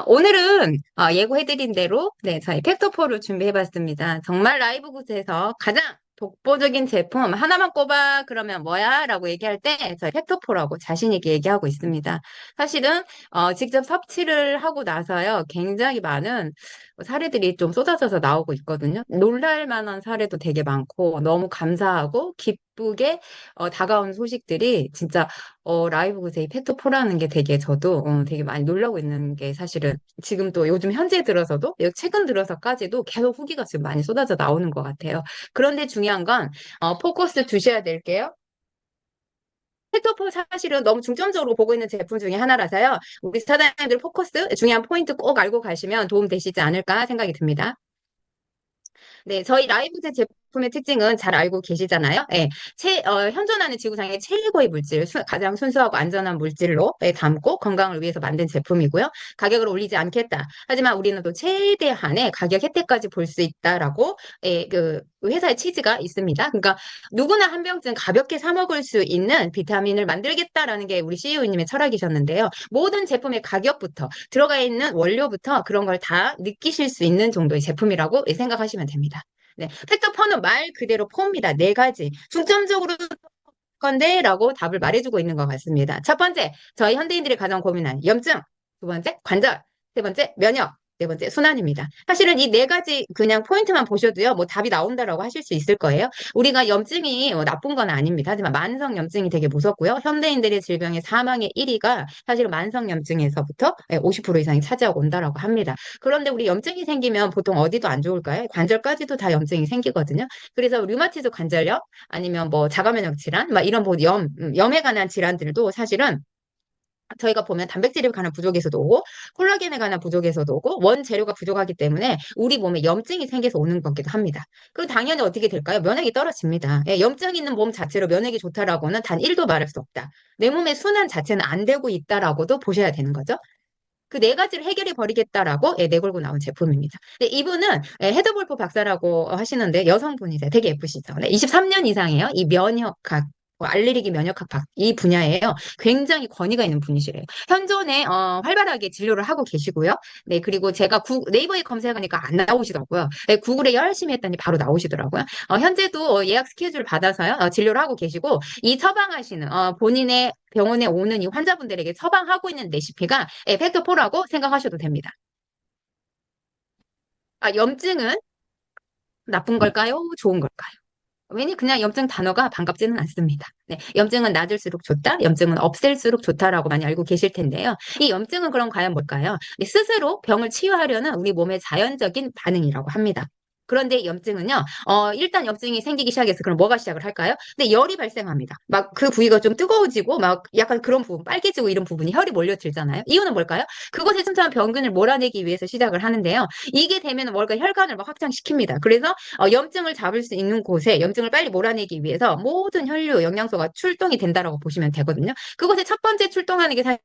오늘은 예고해드린 대로 네, 저희 팩토4를 준비해봤습니다. 정말 라이브 굿에서 가장 독보적인 제품 하나만 꼽아 그러면 뭐야? 라고 얘기할 때 저희 팩토4라고 자신 있게 얘기하고 있습니다. 사실은 직접 섭취를 하고 나서요. 굉장히 많은 사례들이 좀 쏟아져서 나오고 있거든요. 놀랄 만한 사례도 되게 많고 너무 감사하고 기쁘게 다가온 소식들이 진짜 라이브 그세이 팩토4라는 게 되게 저도 되게 많이 놀라고 있는 게 사실은 지금 또 요즘 현재 들어서도 최근 들어서까지도 계속 후기가 지금 많이 쏟아져 나오는 것 같아요. 그런데 중요한 건 포커스 두셔야 될게요. 팩토4 사실은 너무 중점적으로 보고 있는 제품 중에 하나라서요. 우리 사장님들 포커스 중요한 포인트 꼭 알고 가시면 도움 되시지 않을까 생각이 듭니다. 네, 저희 라이브제 제품의 특징은 잘 알고 계시잖아요. 예, 현존하는 지구상의 최고의 물질, 가장 순수하고 안전한 물질로 담고 건강을 위해서 만든 제품이고요. 가격을 올리지 않겠다. 하지만 우리는 또 최대한의 가격 혜택까지 볼 수 있다라고 그 회사의 취지가 있습니다. 그러니까 누구나 한 병쯤 가볍게 사 먹을 수 있는 비타민을 만들겠다라는 게 우리 CEO님의 철학이셨는데요. 모든 제품의 가격부터 들어가 있는 원료부터 그런 걸 다 느끼실 수 있는 정도의 제품이라고 생각하시면 됩니다. 네, 팩터4는 말 그대로 포입니다. 네 가지. 중점적으로 건데 라고 답을 말해주고 있는 것 같습니다. 첫 번째, 저희 현대인들이 가장 고민하는 염증. 두 번째, 관절. 세 번째, 면역. 네 번째, 순환입니다. 사실은 이 네 가지 그냥 포인트만 보셔도요, 뭐 답이 나온다라고 하실 수 있을 거예요. 우리가 염증이 나쁜 건 아닙니다. 하지만 만성 염증이 되게 무섭고요. 현대인들의 질병의 사망의 1위가 사실은 만성 염증에서부터 50% 이상이 차지하고 온다라고 합니다. 그런데 우리 염증이 생기면 보통 어디도 안 좋을까요? 관절까지도 다 염증이 생기거든요. 그래서 류마티즈 관절염, 아니면 뭐 자가면역 질환, 막 이런 뭐 염에 관한 질환들도 사실은 저희가 보면 단백질에 관한 부족에서도 오고 콜라겐에 관한 부족에서도 오고 원재료가 부족하기 때문에 우리 몸에 염증이 생겨서 오는 거기도 합니다. 그리고 당연히 어떻게 될까요? 면역이 떨어집니다. 예, 염증 있는 몸 자체로 면역이 좋다라고는 단 1도 말할 수 없다. 내 몸의 순환 자체는 안 되고 있다라고도 보셔야 되는 거죠. 그 네 가지를 해결해 버리겠다라고 내걸고 나온 제품입니다. 근데 이분은 헤드볼프 박사라고 하시는데 여성분이세요. 되게 예쁘시죠? 네, 23년 이상이에요. 이 면역학 알레르기 면역학 이 분야에요. 굉장히 권위가 있는 분이시래요. 현존에 활발하게 진료를 하고 계시고요. 네, 그리고 제가 네이버에 검색하니까 안 나오시더라고요. 네, 구글에 열심히 했더니 바로 나오시더라고요. 현재도 예약 스케줄 받아서요. 진료를 하고 계시고 이 처방하시는 본인의 병원에 오는 이 환자분들에게 처방하고 있는 레시피가 팩토4라고 생각하셔도 됩니다. 염증은 나쁜 걸까요? 좋은 걸까요? 왜냐 그냥 염증 단어가 반갑지는 않습니다. 네, 염증은 낮을수록 좋다, 염증은 없앨수록 좋다라고 많이 알고 계실 텐데요. 이 염증은 그럼 과연 뭘까요? 스스로 병을 치유하려는 우리 몸의 자연적인 반응이라고 합니다. 그런데 염증은요, 일단 염증이 생기기 시작해서 그럼 뭐가 시작을 할까요? 근데 열이 발생합니다. 막 그 부위가 좀 뜨거워지고 막 약간 그런 부분, 빨개지고 이런 부분이 혈이 몰려들잖아요. 이유는 뭘까요? 그것에 틈틈한 병균을 몰아내기 위해서 시작을 하는데요. 이게 되면 뭘까 혈관을 막 확장시킵니다. 그래서 염증을 잡을 수 있는 곳에 염증을 빨리 몰아내기 위해서 모든 혈류, 영양소가 출동이 된다라고 보시면 되거든요. 그곳에 첫 번째 출동하는 게 사실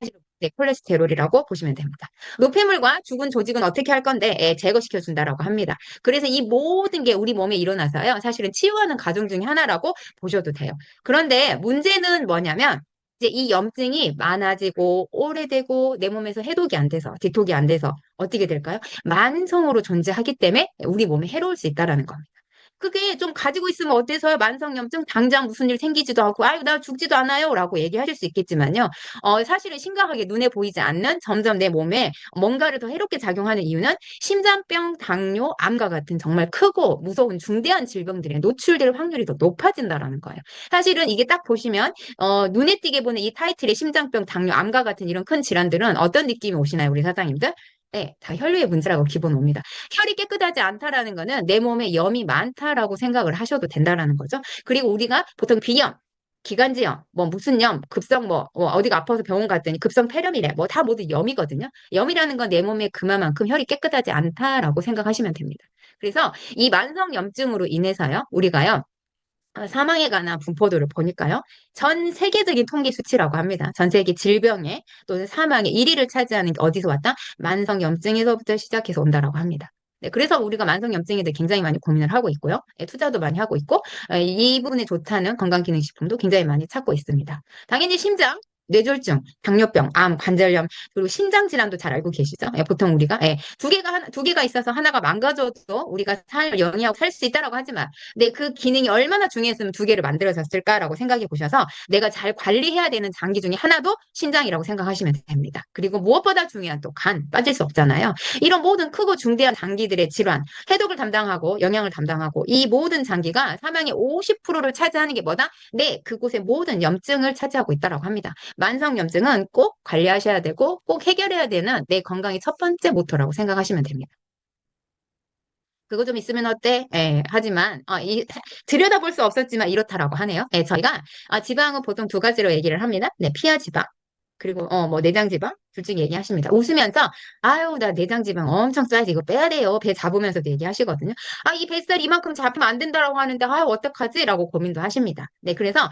콜레스테롤이라고 보시면 됩니다. 노폐물과 죽은 조직은 어떻게 할 건데 제거시켜 준다라고 합니다. 그래서 이 모든 게 우리 몸에 일어나서요. 사실은 치유하는 과정 중에 하나라고 보셔도 돼요. 그런데 문제는 뭐냐면 이제 이 염증이 많아지고 오래되고 내 몸에서 해독이 안 돼서 디톡이 안 돼서 어떻게 될까요? 만성으로 존재하기 때문에 우리 몸에 해로울 수 있다라는 겁니다. 그게 좀 가지고 있으면 어때서요? 만성염증 당장 무슨 일 생기지도 않고 아유 나 죽지도 않아요 라고 얘기하실 수 있겠지만요. 사실은 심각하게 눈에 보이지 않는 점점 내 몸에 뭔가를 더 해롭게 작용하는 이유는 심장병, 당뇨, 암과 같은 정말 크고 무서운 중대한 질병들에 노출될 확률이 더 높아진다라는 거예요. 사실은 이게 딱 보시면 눈에 띄게 보는 이 타이틀의 심장병, 당뇨, 암과 같은 이런 큰 질환들은 어떤 느낌이 오시나요, 우리 사장님들? 네, 다 혈류의 문제라고 기본 옵니다. 혈이 깨끗하지 않다라는 거는 내 몸에 염이 많다라고 생각을 하셔도 된다라는 거죠. 그리고 우리가 보통 비염, 기관지염, 뭐 무슨 염, 급성 어디가 아파서 병원 갔더니 급성 폐렴이래. 뭐 다 모두 염이거든요. 염이라는 건 내 몸에 그만큼 혈이 깨끗하지 않다라고 생각하시면 됩니다. 그래서 이 만성 염증으로 인해서요, 우리가요, 사망에 관한 분포도를 보니까요. 전 세계적인 통계 수치라고 합니다. 전 세계 질병에 또는 사망의 1위를 차지하는 게 어디서 왔다? 만성염증에서부터 시작해서 온다라고 합니다. 네, 그래서 우리가 만성염증에 대해 굉장히 많이 고민을 하고 있고요. 투자도 많이 하고 있고 이 부분에 좋다는 건강기능식품도 굉장히 많이 찾고 있습니다. 당연히 심장. 뇌졸중, 당뇨병, 암, 관절염, 그리고 신장 질환도 잘 알고 계시죠? 예, 보통 우리가 두 개가 있어서 하나가 망가져도 우리가 영위하고 살 수 있다라고 하지만 그 기능이 얼마나 중요했으면 두 개를 만들어졌을까라고 생각해 보셔서 내가 잘 관리해야 되는 장기 중에 하나도 신장이라고 생각하시면 됩니다. 그리고 무엇보다 중요한 또 간, 빠질 수 없잖아요. 이런 모든 크고 중대한 장기들의 질환, 해독을 담당하고 영양을 담당하고 이 모든 장기가 사망의 50%를 차지하는 게 뭐다? 네, 그곳의 모든 염증을 차지하고 있다라고 합니다. 만성 염증은 꼭 관리하셔야 되고 꼭 해결해야 되는 내 건강의 첫 번째 모토라고 생각하시면 됩니다. 그거 좀 있으면 어때? 하지만 들여다볼 수 없었지만 이렇다라고 하네요. 저희가 지방은 보통 두 가지로 얘기를 합니다. 네, 피하 지방. 그리고 뭐 내장 지방 둘 중에 얘기하십니다. 웃으면서 아유 나 내장 지방 엄청 쌓여서 이거 빼야 돼요. 배 잡으면서도 얘기하시거든요. 이 뱃살 이만큼 잡으면 안 된다라고 하는데 어떡하지?라고 고민도 하십니다. 네, 그래서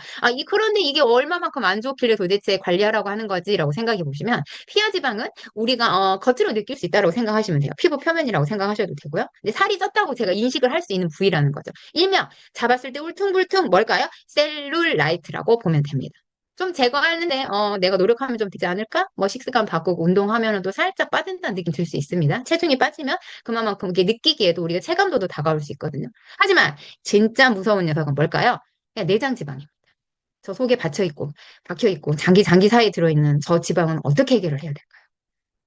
그런데 이게 얼마만큼 안 좋길래 도대체 관리하라고 하는 거지라고 생각해 보시면 피하 지방은 우리가 겉으로 느낄 수 있다고 생각하시면 돼요. 피부 표면이라고 생각하셔도 되고요. 근데 살이 쪘다고 제가 인식을 할 수 있는 부위라는 거죠. 일명 잡았을 때 울퉁불퉁 뭘까요? 셀룰라이트라고 보면 됩니다. 좀 제거하는데 내가 노력하면 좀 되지 않을까? 뭐 식습관 바꾸고 운동하면 또 살짝 빠진다는 느낌 들 수 있습니다. 체중이 빠지면 그만큼 이게 느끼기에도 우리가 체감도도 다가올 수 있거든요. 하지만 진짜 무서운 녀석은 뭘까요? 그냥 내장 지방입니다. 저 속에 박혀 있고 장기 사이에 들어있는 저 지방은 어떻게 해결을 해야 될까요?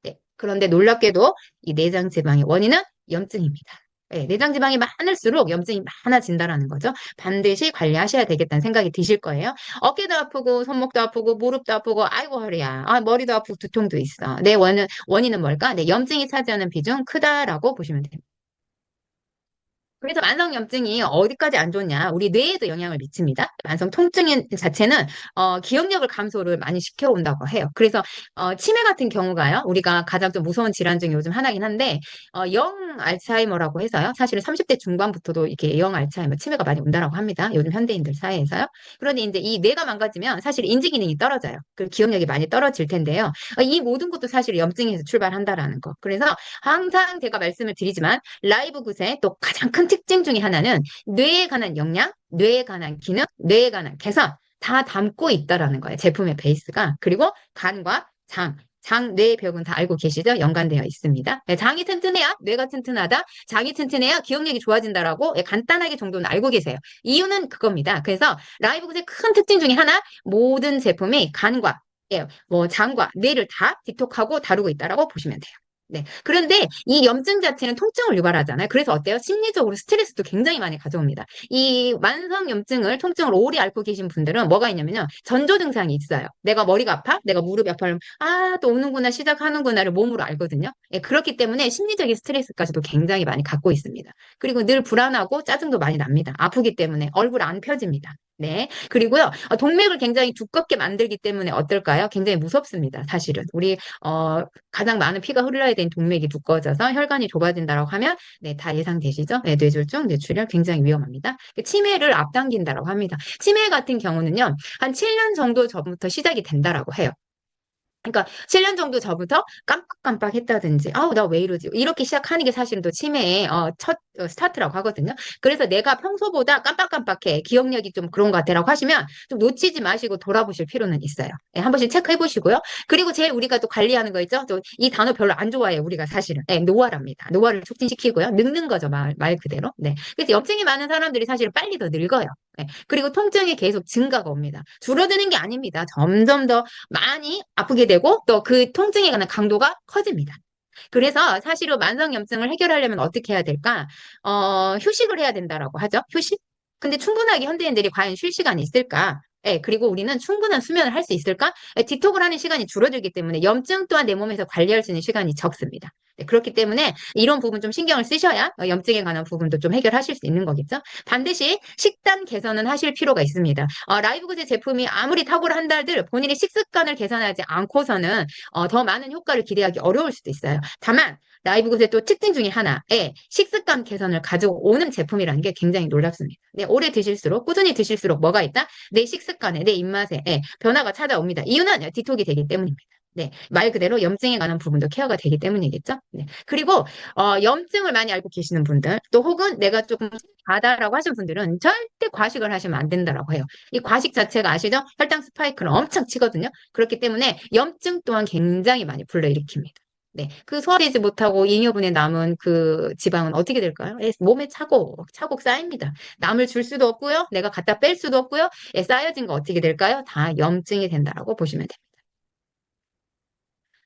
네. 그런데 놀랍게도 이 내장 지방의 원인은 염증입니다. 내장 지방이 많을수록 염증이 많아진다라는 거죠. 반드시 관리하셔야 되겠다는 생각이 드실 거예요. 어깨도 아프고 손목도 아프고 무릎도 아프고 아이고 허리야. 머리도 아프고 두통도 있어. 원인은 뭘까? 네, 염증이 차지하는 비중 크다라고 보시면 됩니다. 그래서 만성염증이 어디까지 안 좋냐? 우리 뇌에도 영향을 미칩니다. 만성 통증 자체는 기억력을 감소를 많이 시켜온다고 해요. 그래서 치매 같은 경우가요. 우리가 가장 좀 무서운 질환 중에 요즘 하나긴 한데 영 알츠하이머라고 해서요. 사실은 30대 중반부터도 이렇게 영 알츠하이머 치매가 많이 온다라고 합니다. 요즘 현대인들 사이에서요. 그런데 이제 이 뇌가 망가지면 사실 인지 기능이 떨어져요. 그리고 기억력이 많이 떨어질 텐데요. 이 모든 것도 사실 염증에서 출발한다라는 거. 그래서 항상 제가 말씀을 드리지만 라이브 굿의 또 가장 큰 특징 중에 하나는 뇌에 관한 역량, 뇌에 관한 기능, 뇌에 관한 개선 다 담고 있다라는 거예요. 제품의 베이스가. 그리고 간과 뇌의 벽은 다 알고 계시죠? 연관되어 있습니다. 네, 장이 튼튼해야 뇌가 튼튼하다. 장이 튼튼해야 기억력이 좋아진다라고 간단하게 정도는 알고 계세요. 이유는 그겁니다. 그래서 라이브굿의 큰 특징 중에 하나, 모든 제품이 간과 뭐 장과 뇌를 다 디톡하고 다루고 있다라고 보시면 돼요. 네. 그런데 이 염증 자체는 통증을 유발하잖아요. 그래서 어때요? 심리적으로 스트레스도 굉장히 많이 가져옵니다. 이 만성 염증을, 통증을 오래 앓고 계신 분들은 뭐가 있냐면요. 전조 증상이 있어요. 내가 머리가 아파? 내가 무릎이 아파요? 또 오는구나, 시작하는구나를 몸으로 알거든요. 그렇기 때문에 심리적인 스트레스까지도 굉장히 많이 갖고 있습니다. 그리고 늘 불안하고 짜증도 많이 납니다. 아프기 때문에 얼굴 안 펴집니다. 네. 그리고요, 동맥을 굉장히 두껍게 만들기 때문에 어떨까요? 굉장히 무섭습니다. 사실은. 가장 많은 피가 흘러야 되는 동맥이 두꺼워져서 혈관이 좁아진다고 하면, 네, 다 예상되시죠? 네, 뇌졸중, 뇌출혈 굉장히 위험합니다. 치매를 앞당긴다고 합니다. 치매 같은 경우는요, 한 7년 정도 전부터 시작이 된다라고 해요. 그러니까 7년 정도 전부터 깜빡깜빡 했다든지, 나 왜 이러지? 이렇게 시작하는 게 사실은 또 치매의 첫 스타트라고 하거든요. 그래서 내가 평소보다 깜빡깜빡해, 기억력이 좀 그런 것 같아라고 하시면 좀 놓치지 마시고 돌아보실 필요는 있어요. 한 번씩 체크해 보시고요. 그리고 제일 우리가 또 관리하는 거 있죠? 또 이 단어 별로 안 좋아해요, 우리가 사실은. 노화랍니다. 노화를 촉진시키고요. 늙는 거죠, 말 그대로. 네. 그래서 염증이 많은 사람들이 사실 빨리 더 늙어요. 그리고 통증이 계속 증가가 옵니다. 줄어드는 게 아닙니다. 점점 더 많이 아프게 되고 또 그 통증에 관한 강도가 커집니다. 그래서 사실은 만성염증을 해결하려면 어떻게 해야 될까? 휴식을 해야 된다라고 하죠. 휴식? 근데 충분하게 현대인들이 과연 쉴 시간이 있을까? 그리고 우리는 충분한 수면을 할 수 있을까? 디톡을 하는 시간이 줄어들기 때문에 염증 또한 내 몸에서 관리할 수 있는 시간이 적습니다. 네, 그렇기 때문에 이런 부분 좀 신경을 쓰셔야 염증에 관한 부분도 좀 해결하실 수 있는 거겠죠. 반드시 식단 개선은 하실 필요가 있습니다. 라이브그제 제품이 아무리 탁월한 달들 본인의 식습관을 개선하지 않고서는 더 많은 효과를 기대하기 어려울 수도 있어요. 다만 라이브굿의 또 특징 중에 하나에 식습관 개선을 가져오는 제품이라는 게 굉장히 놀랍습니다. 네, 오래 드실수록 꾸준히 드실수록 뭐가 있다? 내 식습관에 내 입맛에 변화가 찾아옵니다. 이유는 디톡이 되기 때문입니다. 네, 말 그대로 염증에 관한 부분도 케어가 되기 때문이겠죠. 네. 그리고 염증을 많이 앓고 계시는 분들, 또 혹은 내가 조금 가다라고 하시는 분들은 절대 과식을 하시면 안 된다라고 해요. 이 과식 자체가 아시죠? 혈당 스파이크를 엄청 치거든요. 그렇기 때문에 염증 또한 굉장히 많이 불러일으킵니다. 네, 그 소화되지 못하고 잉여분에 남은 그 지방은 어떻게 될까요? 예, 몸에 차곡차곡 쌓입니다. 남을 줄 수도 없고요. 내가 갖다 뺄 수도 없고요. 예, 쌓여진 거 어떻게 될까요? 다 염증이 된다라고 보시면 돼요.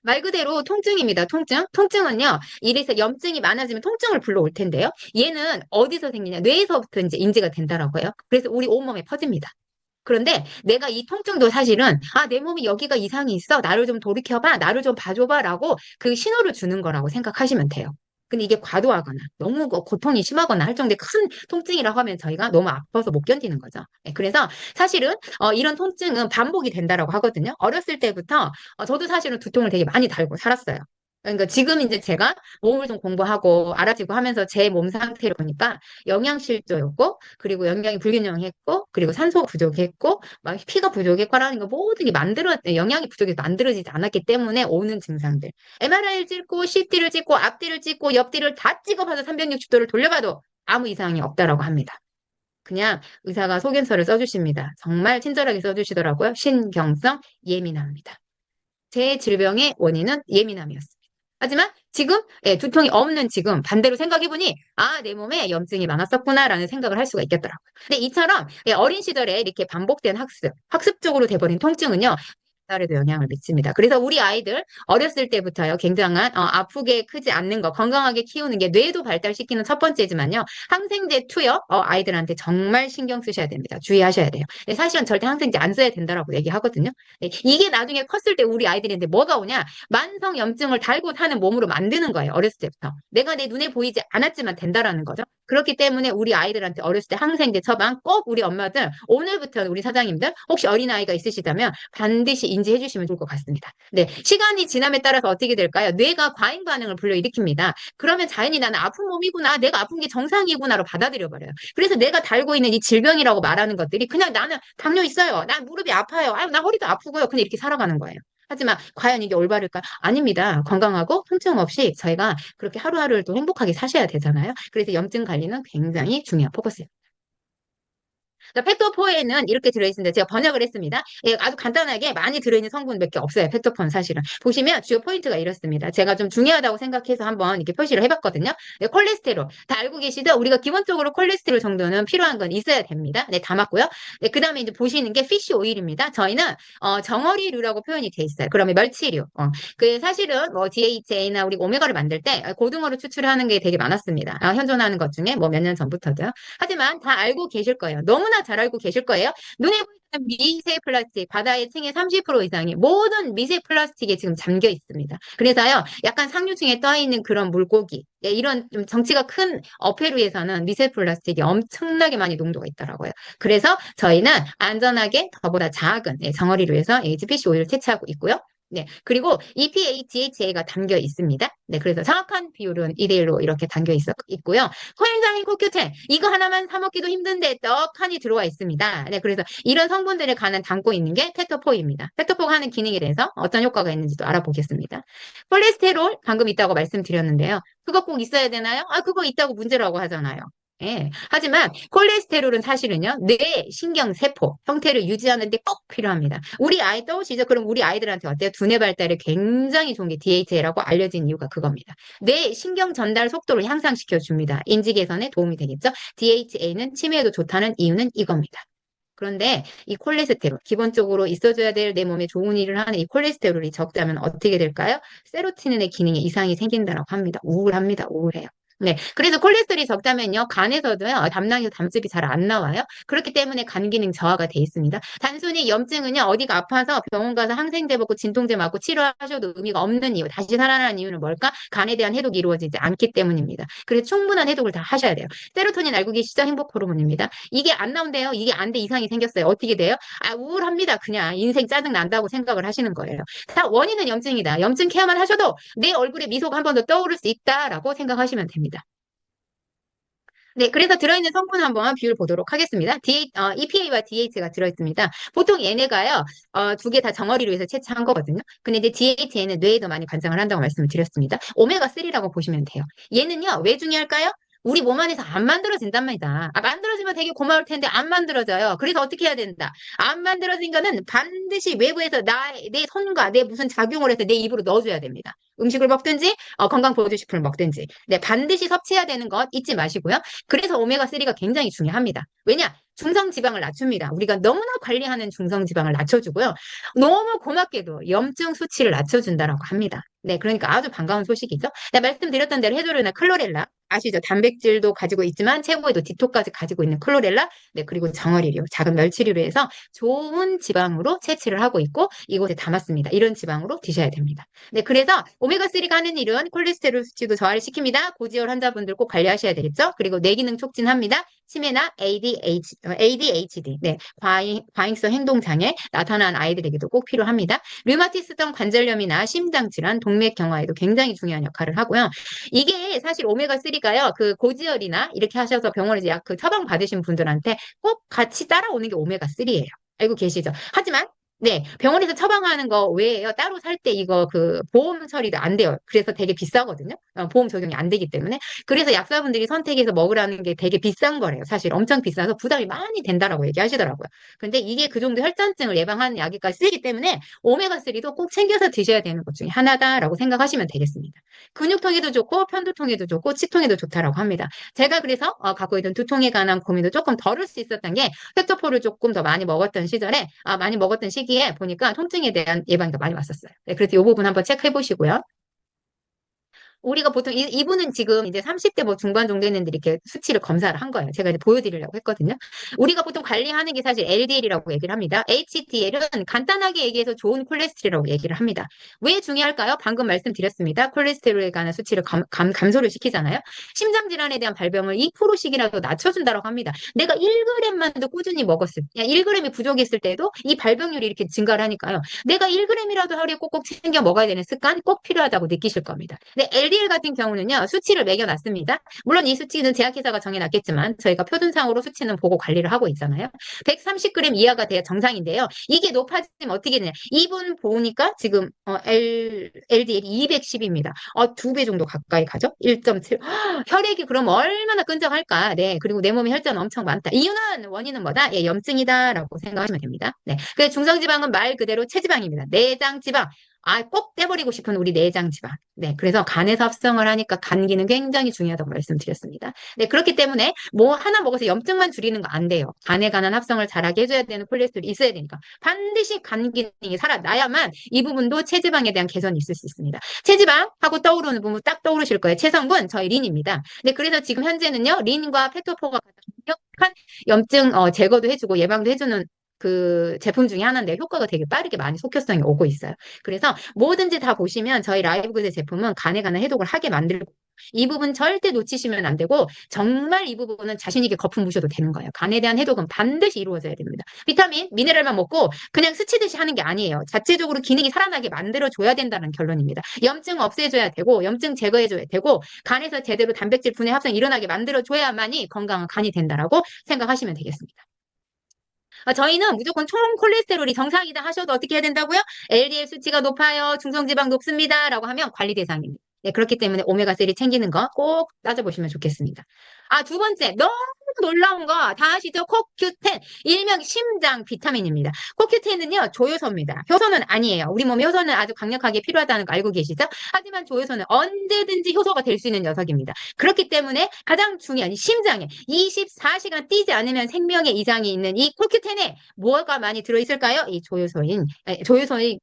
말 그대로 통증입니다. 통증. 통증은요, 이래서 염증이 많아지면 통증을 불러올 텐데요. 얘는 어디서 생기냐? 뇌에서부터 이제 인지가 된다라고 해요. 그래서 우리 온몸에 퍼집니다. 그런데 내가 이 통증도 사실은, 아, 내 몸이 여기가 이상이 있어. 나를 좀 돌이켜봐. 나를 좀 봐줘봐라고 그 신호를 주는 거라고 생각하시면 돼요. 근데 이게 과도하거나 너무 고통이 심하거나 할 정도의 큰 통증이라고 하면 저희가 너무 아파서 못 견디는 거죠. 네, 그래서 사실은 이런 통증은 반복이 된다라고 하거든요. 어렸을 때부터 저도 사실은 두통을 되게 많이 달고 살았어요. 그러니까 지금 이제 제가 몸을 좀 공부하고 알아지고 하면서 제 몸 상태를 보니까 영양실조였고, 그리고 영양이 불균형했고, 그리고 산소 부족했고, 막 피가 부족했고라는 거 모든 게 영양이 부족해서 만들어지지 않았기 때문에 오는 증상들. MRI를 찍고, CT를 찍고, 앞뒤를 찍고, 옆뒤를 다 찍어봐서 360도를 돌려봐도 아무 이상이 없다라고 합니다. 그냥 의사가 소견서를 써주십니다. 정말 친절하게 써주시더라고요. 신경성 예민합니다. 제 질병의 원인은 예민함이었습니다. 하지만 지금 두통이 없는 지금 반대로 생각해보니 아, 내 몸에 염증이 많았었구나라는 생각을 할 수가 있겠더라고요. 근데 이처럼 어린 시절에 이렇게 반복된 학습적으로 돼버린 통증은요. 발달에도 영향을 미칩니다. 그래서 우리 아이들 어렸을 때부터요, 굉장한 아프게 크지 않는 거, 건강하게 키우는 게 뇌도 발달시키는 첫 번째지만요, 항생제 투여 아이들한테 정말 신경 쓰셔야 됩니다. 주의하셔야 돼요. 네, 사실은 절대 항생제 안 써야 된다라고 얘기하거든요. 네, 이게 나중에 컸을 때 우리 아이들인데 뭐가 오냐? 만성 염증을 달고 사는 몸으로 만드는 거예요. 어렸을 때부터. 내가 내 눈에 보이지 않았지만 된다라는 거죠. 그렇기 때문에 우리 아이들한테 어렸을 때 항생제 처방 꼭 우리 엄마들 오늘부터 우리 사장님들 혹시 어린아이가 있으시다면 반드시 인지해 주시면 좋을 것 같습니다. 네, 시간이 지남에 따라서 어떻게 될까요? 뇌가 과잉 반응을 불러일으킵니다. 그러면 자연히 나는 아픈 몸이구나, 내가 아픈 게 정상이구나로 받아들여 버려요. 그래서 내가 달고 있는 이 질병이라고 말하는 것들이 그냥 나는 당뇨 있어요, 난 무릎이 아파요, 나 허리도 아프고요, 그냥 이렇게 살아가는 거예요. 하지만 과연 이게 올바를까? 아닙니다. 건강하고 통증 없이 저희가 그렇게 하루하루를 또 행복하게 사셔야 되잖아요. 그래서 염증 관리는 굉장히 중요한 포커스예요. 팩토4에는 이렇게 들어있습니다. 제가 번역을 했습니다. 예, 아주 간단하게 많이 들어있는 성분 몇 개 없어요. 팩토4는 사실은. 보시면 주요 포인트가 이렇습니다. 제가 좀 중요하다고 생각해서 한번 이렇게 표시를 해봤거든요. 네, 콜레스테롤. 다 알고 계시죠? 우리가 기본적으로 콜레스테롤 정도는 필요한 건 있어야 됩니다. 네, 다 맞고요. 네, 그 다음에 이제 보시는 게 피쉬 오일입니다. 저희는 정어리류라고 표현이 돼 있어요. 그러면 멸치류. 그 사실은 뭐 DHA나 우리 오메가를 만들 때 고등어를 추출하는 게 되게 많았습니다. 현존하는 것 중에 뭐 몇 년 전부터도요. 하지만 다 알고 계실 거예요. 너무나 잘 알고 계실 거예요. 눈에 보이는 미세 플라스틱, 바다의 층의 30% 이상이 모든 미세 플라스틱에 지금 잠겨 있습니다. 그래서요, 약간 상류층에 떠 있는 그런 물고기, 이런 좀 덩치가 큰 어패류에서는 미세 플라스틱이 엄청나게 많이 농도가 있더라고요. 그래서 저희는 안전하게 더보다 작은 정어리류에서 HPC 오일을 채취하고 있고요. 네. 그리고 EPA, DHA가 담겨 있습니다. 네. 그래서 정확한 비율은 2대1로 이렇게 있고요. 코엔자임 코큐텐 이거 하나만 사 먹기도 힘든데 떡하니 들어와 있습니다. 네, 그래서 이런 성분들에 관한 담고 있는 게 팩토4입니다. 팩토4가 하는 기능에 대해서 어떤 효과가 있는지도 알아보겠습니다. 콜레스테롤 방금 있다고 말씀드렸는데요. 그거 꼭 있어야 되나요? 아, 그거 있다고 문제라고 하잖아요. 예. 하지만 콜레스테롤은 사실은요, 뇌 신경세포 형태를 유지하는 데 꼭 필요합니다. 우리 아이 떠오시죠? 그럼 우리 아이들한테 어때요? 두뇌 발달에 굉장히 좋은 게 DHA라고 알려진 이유가 그겁니다. 뇌 신경 전달 속도를 향상시켜 줍니다. 인지 개선에 도움이 되겠죠? DHA는 치매에도 좋다는 이유는 이겁니다. 그런데 이 콜레스테롤, 기본적으로 있어줘야 될 내 몸에 좋은 일을 하는 이 콜레스테롤이 적다면 어떻게 될까요? 세로토닌의 기능에 이상이 생긴다고 합니다. 우울합니다. 우울해요. 네. 그래서 콜레스테롤이 적다면요, 간에서도요, 담낭에서 담즙이 잘 안 나와요. 그렇기 때문에 간 기능 저하가 돼 있습니다. 단순히 염증은요, 어디가 아파서 병원 가서 항생제 먹고 진통제 맞고 치료하셔도 의미가 없는 이유, 다시 살아나는 이유는 뭘까? 간에 대한 해독이 이루어지지 않기 때문입니다. 그래서 충분한 해독을 다 하셔야 돼요. 세로토닌 알고 계시죠? 행복 호르몬입니다. 이게 안 나온대요. 이게 안 돼 이상이 생겼어요. 어떻게 돼요? 아, 우울합니다. 그냥 인생 짜증 난다고 생각을 하시는 거예요. 다 원인은 염증이다. 염증 케어만 하셔도 내 얼굴에 미소가 한 번 더 떠오를 수 있다라고 생각하시면 됩니다. 네, 그래서 들어있는 성분 한번 비율 보도록 하겠습니다. EPA와 DH가 들어있습니다. 보통 얘네가요, 두 개 다 정어리로 해서 채취한 거거든요. 근데 이제 DH에는 뇌에도 많이 관장을 한다고 말씀을 드렸습니다. 오메가3라고 보시면 돼요. 얘는요, 왜 중요할까요? 우리 몸 안에서 안 만들어진단 말이다. 만들어지면 되게 고마울 텐데 안 만들어져요. 그래서 어떻게 해야 된다? 안 만들어진 거는 반드시 외부에서 내 손과 내 무슨 작용을 해서 내 입으로 넣어줘야 됩니다. 음식을 먹든지, 건강보조식품을 먹든지. 네, 반드시 섭취해야 되는 것 잊지 마시고요. 그래서 오메가3가 굉장히 중요합니다. 왜냐? 중성지방을 낮춥니다. 우리가 너무나 관리하는 중성지방을 낮춰주고요. 너무 고맙게도 염증 수치를 낮춰준다라고 합니다. 네, 그러니까 아주 반가운 소식이죠. 네, 말씀드렸던 대로 해조류나 클로렐라 아시죠? 단백질도 가지고 있지만 최고의도 디토까지 가지고 있는 클로렐라, 네, 그리고 정어리류, 작은 멸치류로 해서 좋은 지방으로 채취를 하고 있고 이곳에 담았습니다. 이런 지방으로 드셔야 됩니다. 네, 그래서 오메가3가 하는 일은 콜레스테롤 수치도 저하를 시킵니다. 고지혈 환자분들 꼭 관리하셔야 되겠죠? 그리고 뇌기능 촉진합니다. 치매나 ADHD, 네, 과잉성 행동장애 나타난 아이들에게도 꼭 필요합니다. 류마티스성 관절염이나 심장질환, 동맥경화에도 굉장히 중요한 역할을 하고요. 이게 사실 오메가3가요, 그 고지혈이나 이렇게 하셔서 병원에서 약 그 처방 받으신 분들한테 꼭 같이 따라오는 게 오메가3예요. 알고 계시죠? 하지만 네, 병원에서 처방하는 거 외에요. 따로 살 때 이거 그 보험 처리도 안 돼요. 그래서 되게 비싸거든요. 보험 적용이 안 되기 때문에. 그래서 약사분들이 선택해서 먹으라는 게 되게 비싼 거래요. 사실 엄청 비싸서 부담이 많이 된다라고 얘기하시더라고요. 근데 이게 그 정도 혈전증을 예방하는 약이까지 쓰기 때문에 오메가3도 꼭 챙겨서 드셔야 되는 것 중에 하나다라고 생각하시면 되겠습니다. 근육통에도 좋고 편두통에도 좋고 치통에도 좋다라고 합니다. 제가 그래서 갖고 있던 두통에 관한 고민도 조금 덜을 수 있었던 게 팩토포를 조금 더 많이 먹었던 시절에 많이 먹었던 시기에 보니까 통증에 대한 예방이 더 많이 왔었어요. 네, 그래서 이 부분 한번 체크해 보시고요. 우리가 보통 이분은 지금 이제 30대 뭐 중반 정도 했는데 이렇게 수치를 검사를 한 거예요. 제가 이제 보여드리려고 했거든요. 우리가 보통 관리하는 게 사실 LDL이라고 얘기를 합니다. HDL은 간단하게 얘기해서 좋은 콜레스테롤이라고 얘기를 합니다. 왜 중요할까요? 방금 말씀드렸습니다. 콜레스테롤에 관한 수치를 감소를 시키잖아요. 심장 질환에 대한 발병을 2%씩이라도 낮춰준다고 합니다. 내가 1g만도 꾸준히 먹었을 때, 1g이 부족했을 때도 이 발병률이 이렇게 증가를 하니까요. 내가 1g이라도 하루에 꼭꼭 챙겨 먹어야 되는 습관 꼭 필요하다고 느끼실 겁니다. 근데 LDL 같은 경우는요, 수치를 매겨놨습니다. 물론 이 수치는 제약회사가 정해놨겠지만 저희가 표준상으로 수치는 보고 관리를 하고 있잖아요. 130g 이하가 돼야 정상인데요. 이게 높아지면 어떻게 되냐? 이분 보니까 지금 LDL이 210입니다. 두 배 정도 가까이 가죠? 1.7. 혈액이 그럼 얼마나 끈적할까? 네, 그리고 내 몸에 혈전 엄청 많다. 원인은 뭐다? 예, 염증이다라고 생각하시면 됩니다. 네, 그래서 중성지방은 말 그대로 체지방입니다. 내장지방. 꼭 떼버리고 싶은 우리 내장지방. 네, 그래서 간에서 합성을 하니까 간 기능 굉장히 중요하다고 말씀드렸습니다. 네, 그렇기 때문에 뭐 하나 먹어서 염증만 줄이는 거 안 돼요. 간에 관한 합성을 잘하게 해줘야 되는 콜레스테롤이 있어야 되니까 반드시 간 기능이 살아나야만 이 부분도 체지방에 대한 개선이 있을 수 있습니다. 체지방 하고 떠오르는 부분 딱 떠오르실 거예요. 체성분 저희 린입니다. 네, 그래서 지금 현재는요 린과 페토포가 가장 강력한 염증 제거도 해주고 예방도 해주는 그 제품 중에 하나인데 효과가 되게 빠르게 많이 속효성이 오고 있어요. 그래서 뭐든지 다 보시면 저희 라이브그의 제품은 간에 관한 해독을 하게 만들고 이 부분 절대 놓치시면 안 되고 정말 이 부분은 자신 있게 거품 무셔도 되는 거예요. 간에 대한 해독은 반드시 이루어져야 됩니다. 비타민, 미네랄만 먹고 그냥 스치듯이 하는 게 아니에요. 자체적으로 기능이 살아나게 만들어줘야 된다는 결론입니다. 염증 없애줘야 되고 염증 제거해줘야 되고 간에서 제대로 단백질 분해 합성이 일어나게 만들어줘야만이 건강한 간이 된다라고 생각하시면 되겠습니다. 저희는 무조건 총 콜레스테롤이 정상이다 하셔도 어떻게 해야 된다고요? LDL 수치가 높아요. 중성지방 높습니다. 라고 하면 관리 대상입니다. 네, 그렇기 때문에 오메가3 챙기는 거 꼭 따져보시면 좋겠습니다. 두 번째, 너무 놀라운 거 다 아시죠? 코큐텐, 일명 심장 비타민입니다. 코큐텐은요, 조효소입니다. 효소는 아니에요. 우리 몸에 효소는 아주 강력하게 필요하다는 거 알고 계시죠? 하지만 조효소는 언제든지 효소가 될 수 있는 녀석입니다. 그렇기 때문에 가장 중요한 심장에 24시간 뛰지 않으면 생명에 이상이 있는 이 코큐텐에 뭐가 많이 들어있을까요? 이 조효소의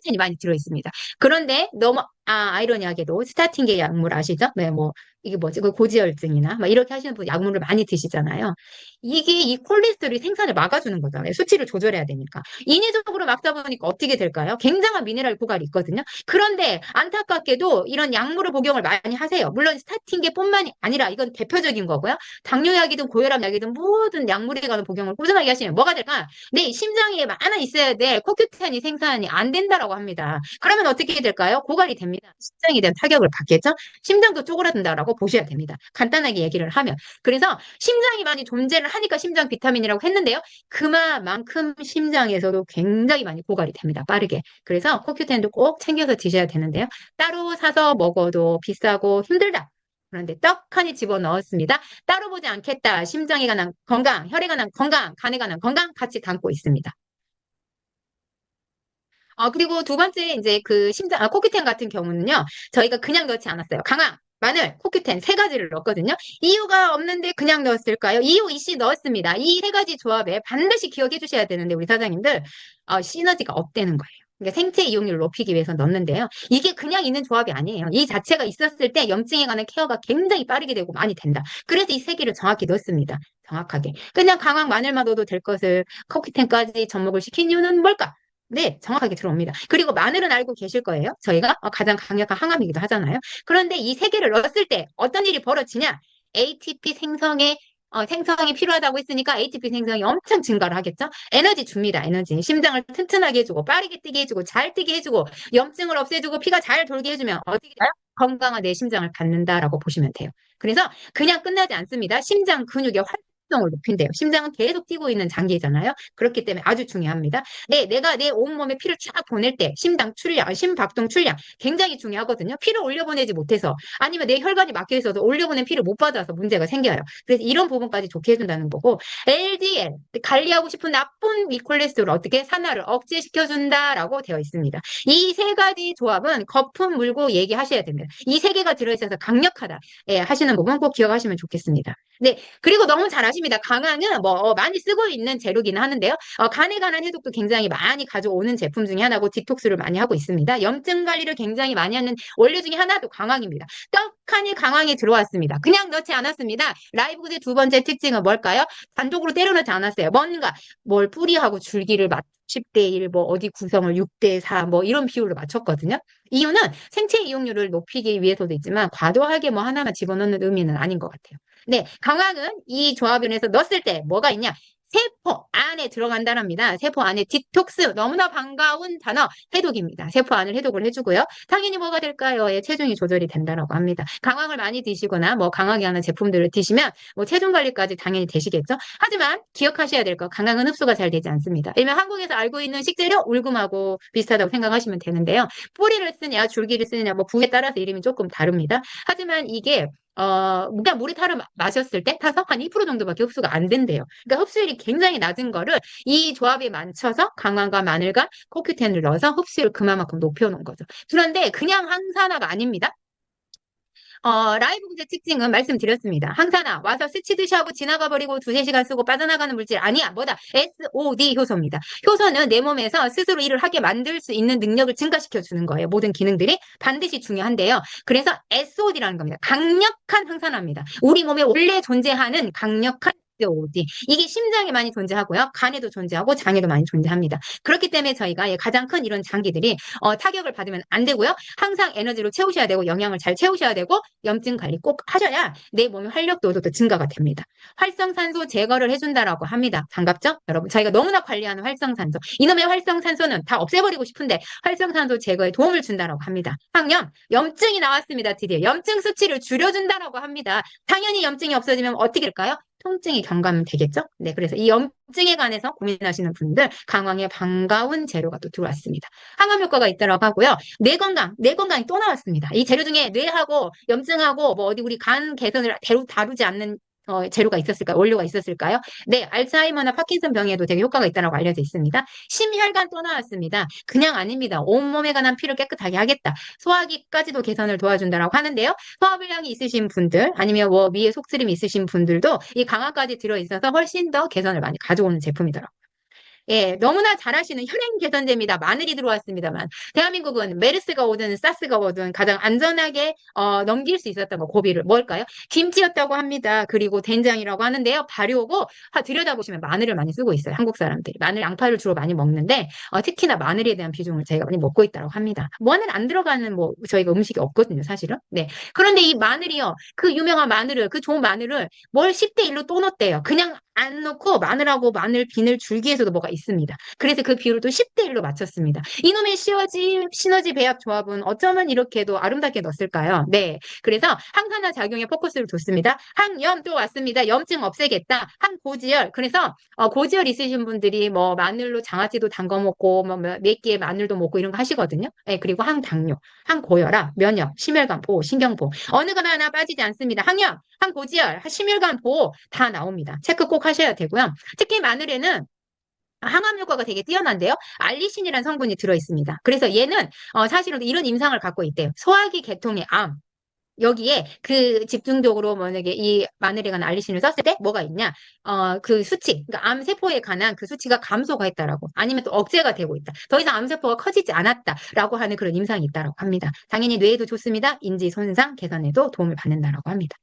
이 많이 들어있습니다. 그런데 너무 아이러니하게도 스타틴계 약물 아시죠? 네, 뭐 이게 뭐지? 그 고지혈증이나 막 이렇게 하시는 분 약물을 많이 드시잖아요. 이게 이 콜레스테롤이 생산을 막아주는 거잖아요. 수치를 조절해야 되니까. 인위적으로 막다 보니까 어떻게 될까요? 굉장한 미네랄 고갈이 있거든요. 그런데 안타깝게도 이런 약물을 복용을 많이 하세요. 물론 스타틴계뿐만이 아니라 이건 대표적인 거고요. 당뇨약이든 고혈압 약이든 모든 약물에 관한 복용을 꾸준하게 하시면 뭐가 될까? 네, 심장에 많아 있어야 될 코큐텐이 생산이 안 된다라고 합니다. 그러면 어떻게 될까요? 고갈이 됩니다. 됩니다. 심장에 대한 타격을 받겠죠? 심장도 쪼그라든다라고 보셔야 됩니다. 간단하게 얘기를 하면. 그래서 심장이 많이 존재를 하니까 심장 비타민이라고 했는데요. 그만큼 심장에서도 굉장히 많이 고갈이 됩니다. 빠르게. 그래서 코큐텐도 꼭 챙겨서 드셔야 되는데요. 따로 사서 먹어도 비싸고 힘들다. 그런데 떡하니 집어넣었습니다. 따로 보지 않겠다. 심장에 관한 건강, 혈액에 관한 건강, 간에 관한 건강 같이 담고 있습니다. 그리고 두 번째, 이제 그 코큐텐 같은 경우는요, 저희가 그냥 넣지 않았어요. 강황, 마늘, 코큐텐 세 가지를 넣었거든요. 이유가 없는데 그냥 넣었을까요? 이유 이씨 넣었습니다. 이 세 가지 조합에 반드시 기억해 주셔야 되는데, 우리 사장님들, 시너지가 없다는 거예요. 그러니까 생체 이용률을 높이기 위해서 넣는데요. 이게 그냥 있는 조합이 아니에요. 이 자체가 있었을 때 염증에 관한 케어가 굉장히 빠르게 되고 많이 된다. 그래서 이 세 개를 정확히 넣습니다. 정확하게. 그냥 강황 마늘만 넣어도 될 것을 코큐텐까지 접목을 시킨 이유는 뭘까? 네, 정확하게 들어옵니다. 그리고 마늘은 알고 계실 거예요. 저희가 가장 강력한 항암이기도 하잖아요. 그런데 이 세 개를 넣었을 때 어떤 일이 벌어지냐? ATP 생성이 필요하다고 했으니까 ATP 생성이 엄청 증가를 하겠죠? 에너지 줍니다, 에너지. 심장을 튼튼하게 해주고, 빠르게 뛰게 해주고, 잘 뛰게 해주고, 염증을 없애주고, 피가 잘 돌게 해주면 어떻게 돼요? 건강한 내 심장을 갖는다라고 보시면 돼요. 그래서 그냥 끝나지 않습니다. 심장 근육의 활동을 높인대요. 심장은 계속 뛰고 있는 장기잖아요. 그렇기 때문에 아주 중요합니다. 네, 내가 내 온몸에 피를 쫙 보낼 때 심장 출량, 심박동 출량 굉장히 중요하거든요. 피를 올려보내지 못해서 아니면 내 혈관이 막혀 있어서 올려보낸 피를 못 받아서 문제가 생겨요. 그래서 이런 부분까지 좋게 해준다는 거고 LDL, 관리하고 싶은 나쁜 위콜레스테롤 어떻게 산화를 억제시켜준다라고 되어 있습니다. 이 세 가지 조합은 거품 물고 얘기하셔야 됩니다. 이 세 개가 들어있어서 강력하다. 예, 하시는 부분 꼭 기억하시면 좋겠습니다. 네, 그리고 너무 잘 아십니다. 강황은 뭐 많이 쓰고 있는 재료기는 하는데요. 간에 관한 해독도 굉장히 많이 가져오는 제품 중에 하나고 디톡스를 많이 하고 있습니다. 염증 관리를 굉장히 많이 하는 원료 중에 하나도 강황입니다. 떡하니 강황이 들어왔습니다. 그냥 넣지 않았습니다. 라이브굿의 두 번째 특징은 뭘까요? 단독으로 때려 넣지 않았어요. 뭔가 뭘 뿌리하고 줄기를 10대 1, 뭐 어디 구성을 6대 4, 뭐 이런 비율로 맞췄거든요. 이유는 생체 이용률을 높이기 위해서도 있지만 과도하게 뭐 하나만 집어넣는 의미는 아닌 것 같아요. 네, 강황은 이 조합원에서 넣었을 때 뭐가 있냐? 세포 안에 들어간다랍니다. 세포 안에 디톡스, 너무나 반가운 단어, 해독입니다. 세포 안을 해독을 해주고요. 당연히 뭐가 될까요? 예, 체중이 조절이 된다라고 합니다. 강황을 많이 드시거나 뭐 강하게 하는 제품들을 드시면 뭐 체중 관리까지 당연히 되시겠죠. 하지만 기억하셔야 될 거, 강황은 흡수가 잘 되지 않습니다. 왜냐면 한국에서 알고 있는 식재료 울금하고 비슷하다고 생각하시면 되는데요. 뿌리를 쓰냐, 줄기를 쓰냐, 뭐 부에 따라서 이름이 조금 다릅니다. 하지만 이게 그냥 물에 마셨을 때 타서 한 2% 정도밖에 흡수가 안 된대요. 그러니까 흡수율이 굉장히 낮은 거를 이 조합에 맞춰서 강황과 마늘과 코큐텐을 넣어서 흡수율을 그만큼 높여놓은 거죠. 그런데 그냥 항산화가 아닙니다. 라이브 구제 특징은 말씀드렸습니다. 항산화, 와서 스치듯이 하고 지나가 버리고 두세 시간 쓰고 빠져나가는 물질 아니야. 뭐다? SOD 효소입니다. 효소는 내 몸에서 스스로 일을 하게 만들 수 있는 능력을 증가시켜 주는 거예요. 모든 기능들이 반드시 중요한데요. 그래서 SOD라는 겁니다. 강력한 항산화입니다. 우리 몸에 원래 존재하는 강력한 SOD. 이게 심장에 많이 존재하고요. 간에도 존재하고 장에도 많이 존재합니다. 그렇기 때문에 저희가 가장 큰 이런 장기들이 타격을 받으면 안 되고요. 항상 에너지로 채우셔야 되고 영양을 잘 채우셔야 되고 염증 관리 꼭 하셔야 내 몸의 활력도도 또 증가가 됩니다. 활성산소 제거를 해준다라고 합니다. 반갑죠? 여러분, 저희가 너무나 관리하는 활성산소. 이놈의 활성산소는 다 없애버리고 싶은데 활성산소 제거에 도움을 준다라고 합니다. 항염, 염증이 나왔습니다. 드디어 염증 수치를 줄여준다라고 합니다. 당연히 염증이 없어지면 어떻게 될까요? 통증이 경감되겠죠? 네, 그래서 이 염증에 관해서 고민하시는 분들 강황의 반가운 재료가 또 들어왔습니다. 항암 효과가 있다고 하고요. 뇌 건강이 또 나왔습니다. 이 재료 중에 뇌하고 염증하고 뭐 어디 우리 간 개선을 다루지 않는 재료가 있었을까요? 원료가 있었을까요? 네, 알츠하이머나 파킨슨 병에도 되게 효과가 있다고 알려져 있습니다. 심혈관 또 나왔습니다. 그냥 아닙니다. 온몸에 관한 피를 깨끗하게 하겠다. 소화기까지도 개선을 도와준다라고 하는데요. 소화불량이 있으신 분들 아니면 뭐 위에 속쓰림이 있으신 분들도 이 강화까지 들어있어서 훨씬 더 개선을 많이 가져오는 제품이더라고요. 예, 너무나 잘하시는 혈행 개선제입니다. 마늘이 들어왔습니다만 대한민국은 메르스가 오든 사스가 오든 가장 안전하게 넘길 수 있었던 거 고비를 뭘까요? 김치였다고 합니다. 그리고 된장이라고 하는데요. 발효고 들여다보시면 마늘을 많이 쓰고 있어요. 한국 사람들이 마늘, 양파를 주로 많이 먹는데 특히나 마늘에 대한 비중을 저희가 많이 먹고 있다고 합니다. 뭐는 안 들어가는 뭐 저희가 음식이 없거든요, 사실은. 네. 그런데 이 마늘이요, 그 유명한 마늘을 그 좋은 마늘을 뭘 10대 1로 또 넣었대요. 그냥 안 넣고 마늘하고 마늘 비늘 줄기에서도 뭐가 있습니다. 그래서 그 비율을 또 10대 1로 맞췄습니다. 이놈의 시너지 배합 조합은 어쩌면 이렇게도 아름답게 넣었을까요? 네. 그래서 항산화 작용에 포커스를 뒀습니다. 항염 또 왔습니다. 염증 없애겠다. 항고지혈. 그래서 고지혈 있으신 분들이 뭐 마늘로 장아찌도 담궈 먹고 뭐몇 개의 마늘도 먹고 이런 거 하시거든요. 네, 그리고 항당뇨, 항고혈압, 면역, 심혈관 보호, 신경보호. 어느 거나 하나 빠지지 않습니다. 항염, 항고지혈, 심혈관 보호 다 나옵니다. 체크 꼭 하셔야 되고요. 특히 마늘에는 항암 효과가 되게 뛰어난데요. 알리신이라는 성분이 들어있습니다. 그래서 얘는 사실은 이런 임상을 갖고 있대요. 소화기 계통의 암. 여기에 그 집중적으로 만약에 이 마늘에 관한 알리신을 썼을 때 뭐가 있냐? 그 수치, 그러니까 암세포에 관한 그 수치가 감소가 했다라고. 아니면 또 억제가 되고 있다. 더 이상 암세포가 커지지 않았다라고 하는 그런 임상이 있다라고 합니다. 당연히 뇌에도 좋습니다. 인지 손상 개선에도 도움을 받는다라고 합니다.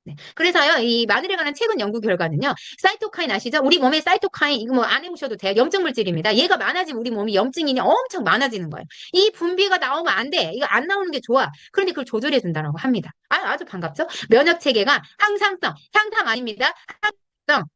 네. 그래서요, 이 마늘에 관한 최근 연구 결과는요, 사이토카인 아시죠? 우리 몸에 사이토카인, 이거 뭐 안 해보셔도 돼요. 염증 물질입니다. 얘가 많아지면 우리 몸이 염증이 엄청 많아지는 거예요. 이 분비가 나오면 안 돼. 이거 안 나오는 게 좋아. 그런데 그걸 조절해준다고 합니다. 아주 반갑죠? 면역 체계가 항상성, 향상 아닙니다.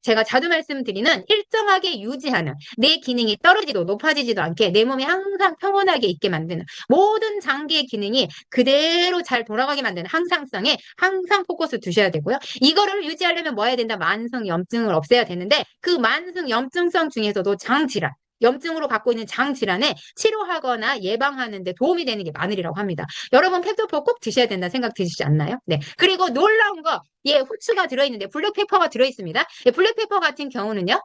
제가 자주 말씀드리는 일정하게 유지하는 내 기능이 떨어지도 높아지지도 않게 내 몸이 항상 평온하게 있게 만드는 모든 장기의 기능이 그대로 잘 돌아가게 만드는 항상성에 항상 포커스 두셔야 되고요. 이거를 유지하려면 뭐 해야 된다? 만성 염증을 없애야 되는데 그 만성 염증성 중에서도 장질환 염증으로 갖고 있는 장 질환에 치료하거나 예방하는 데 도움이 되는 게 마늘이라고 합니다. 여러분 팩토퍼 꼭 드셔야 된다는 생각 드시지 않나요? 네. 그리고 놀라운 거, 예, 후추가 들어있는데 블랙페퍼가 들어있습니다. 예, 블랙페퍼 같은 경우는요.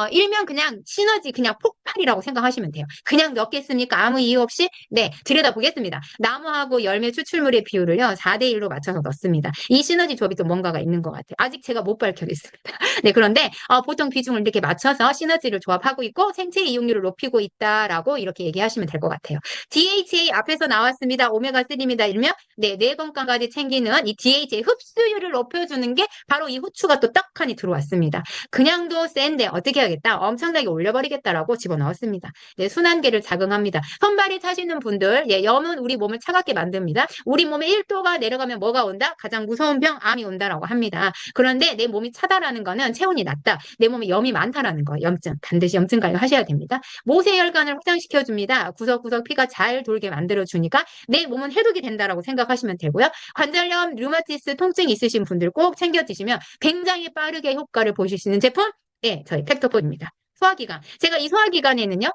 일명 그냥 시너지 그냥 폭발이라고 생각하시면 돼요. 그냥 넣겠습니까? 아무 이유 없이? 네, 들여다보겠습니다. 나무하고 열매 추출물의 비율을요, 4대 1로 맞춰서 넣습니다. 이 시너지 조합이 또 뭔가가 있는 것 같아요. 아직 제가 못 밝혀냈습니다. 네, 그런데 보통 비중을 이렇게 맞춰서 시너지를 조합하고 있고 생체 이용률을 높이고 있다라고 이렇게 얘기하시면 될 것 같아요. DHA 앞에서 나왔습니다. 오메가3입니다. 일명 네, 뇌 건강까지 챙기는 이 DHA 흡수율을 높여주는 게 바로 이 후추가 또 떡하니 들어왔습니다. 그냥도 센데 어떻게 하겠다? 엄청나게 올려버리겠다라고 집어넣었습니다. 네, 순환계를 자극합니다. 손발이 차시는 분들, 예, 염은 우리 몸을 차갑게 만듭니다. 우리 몸의 1도가 내려가면 뭐가 온다? 가장 무서운 병, 암이 온다라고 합니다. 그런데 내 몸이 차다라는 거는 체온이 낮다. 내 몸에 염이 많다라는 거, 염증. 반드시 염증 관리하셔야 됩니다. 모세혈관을 확장시켜줍니다. 구석구석 피가 잘 돌게 만들어주니까 내 몸은 해독이 된다라고 생각하시면 되고요. 관절염, 류마티스 통증 있으신 분들 꼭 챙겨 드시면 굉장히 빠르게 효과를 보실 수 있는 제품, 예, 저희 팩토폰입니다. 소화기관. 제가 이 소화기관에는요,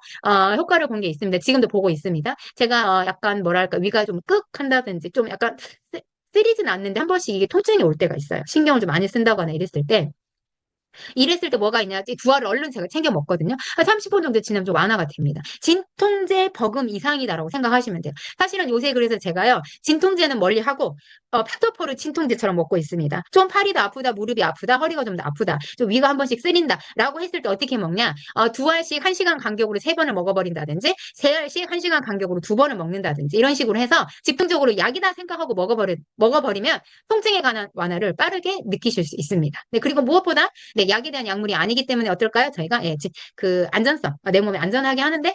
효과를 본 게 있습니다. 지금도 보고 있습니다. 제가 약간 뭐랄까, 위가 좀 끄 한다든지 좀 약간 쓰리진 않는데 한 번씩 이게 통증이 올 때가 있어요. 신경을 좀 많이 쓴다거나 이랬을 때. 이랬을 때 뭐가 있냐지 구화를 얼른 제가 챙겨 먹거든요. 한 30분 정도 지나면 좀 완화가 됩니다. 진통제 버금 이상이다라고 생각하시면 돼요. 사실은 요새 그래서 제가요. 진통제는 멀리 하고 팩토포를 진통제처럼 먹고 있습니다. 좀 팔이 더 아프다, 무릎이 아프다, 허리가 좀 더 아프다, 좀 위가 한 번씩 쓰린다라고 했을 때 어떻게 먹냐? 두 알씩 1시간 간격으로 3번을 먹어버린다든지 세 알씩 1시간 간격으로 2번을 먹는다든지 이런 식으로 해서 집중적으로 약이다 생각하고 먹어버리면 통증에 관한 완화를 빠르게 느끼실 수 있습니다. 네, 그리고 무엇보다 네, 약에 대한 약물이 아니기 때문에 어떨까요? 저희가 예, 그 안전성, 내 몸에 안전하게 하는데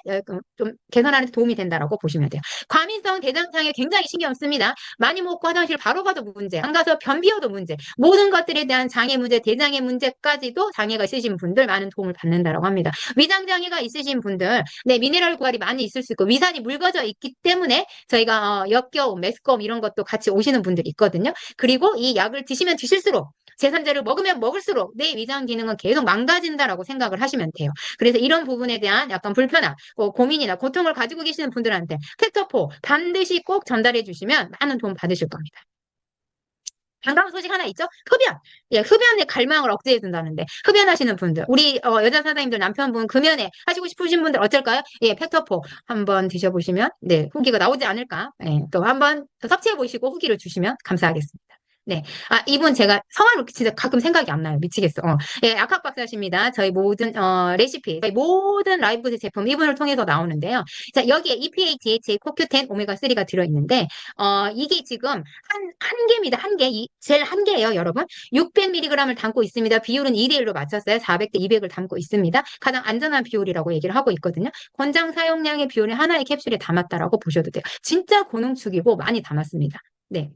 좀 개선하는 데 도움이 된다라고 보시면 돼요. 과민성 대장장애 굉장히 신경 씁니다. 많이 먹고 화장실 바로 가도 문제, 안 가서 변비어도 문제, 모든 것들에 대한 장애 문제, 대장애 문제까지도 장애가 있으신 분들 많은 도움을 받는다라고 합니다. 위장 장애가 있으신 분들, 네, 미네랄 고갈이 많이 있을 수 있고 위산이 묽어져 있기 때문에 저희가 역겨움, 메스꺼움 이런 것도 같이 오시는 분들이 있거든요. 그리고 이 약을 드시면 드실수록 제3자를 먹으면 먹을수록 내 위장 기능은 계속 망가진다라고 생각을 하시면 돼요. 그래서 이런 부분에 대한 약간 불편함, 고민이나 고통을 가지고 계시는 분들한테 팩토포 반드시 꼭 전달해 주시면 많은 도움 받으실 겁니다. 반가운 소식 하나 있죠? 흡연. 예, 흡연의 갈망을 억제해 준다는데 흡연하시는 분들, 우리 여자 사장님들 남편분 금연에 하시고 싶으신 분들 어쩔까요? 예, 팩토포 한번 드셔보시면 네 후기가 나오지 않을까? 예, 또 한번 섭취해 보시고 후기를 주시면 감사하겠습니다. 네. 이분 제가 성함을 진짜 가끔 생각이 안 나요. 미치겠어. 예, 약학 박사십니다. 저희 모든, 레시피, 저희 모든 라이브 제품 이분을 통해서 나오는데요. 자, 여기에 EPA, DHA, CoQ10, 오메가3가 들어있는데, 이게 지금 한 개입니다. 한 개. 젤 한 개예요, 여러분. 600mg을 담고 있습니다. 비율은 2대1로 맞췄어요. 400대 200을 담고 있습니다. 가장 안전한 비율이라고 얘기를 하고 있거든요. 권장 사용량의 비율이 하나의 캡슐에 담았다라고 보셔도 돼요. 진짜 고농축이고 많이 담았습니다. 네.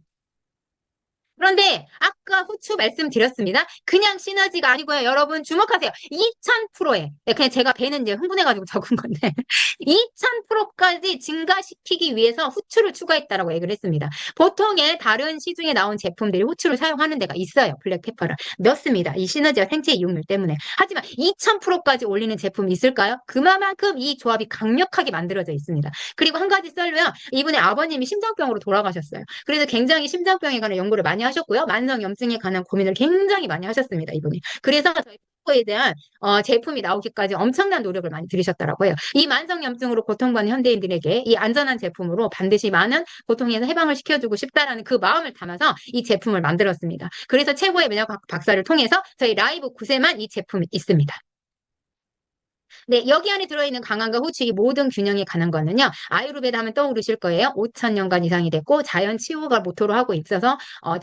그런데 아까 후추 말씀드렸습니다. 그냥 시너지가 아니고요. 여러분 주목하세요. 2000%에 그냥 제가 배는 이제 흥분해가지고 적은 건데 2000%까지 증가시키기 위해서 후추를 추가했다라고 얘기를 했습니다. 보통의 다른 시중에 나온 제품들이 후추를 사용하는 데가 있어요. 블랙페퍼를 넣습니다. 이 시너지와 생체 이용률 때문에. 하지만 2000%까지 올리는 제품이 있을까요? 그만큼 이 조합이 강력하게 만들어져 있습니다. 그리고 한 가지 썰면 이분의 아버님이 심장병으로 돌아가셨어요. 그래서 굉장히 심장병에 관한 연구를 많이 하셨고요. 만성염증에 관한 고민을 굉장히 많이 하셨습니다. 이분이. 그래서 저희 에 대한 제품이 나오기까지 엄청난 노력을 많이 들이셨더라고요. 이 만성염증으로 고통받는 현대인들에게 이 안전한 제품으로 반드시 많은 고통에서 해방을 시켜주고 싶다라는 그 마음을 담아서 이 제품을 만들었습니다. 그래서 최고의 면역 박사를 통해서 저희 라이브 9세만 이 제품이 있습니다. 네, 여기 안에 들어있는 강함과 후추의 모든 균형에 관한 거는요, 아유르베다 하면 떠오르실 거예요. 5,000년간 이상이 됐고, 자연 치유가 모토로 하고 있어서,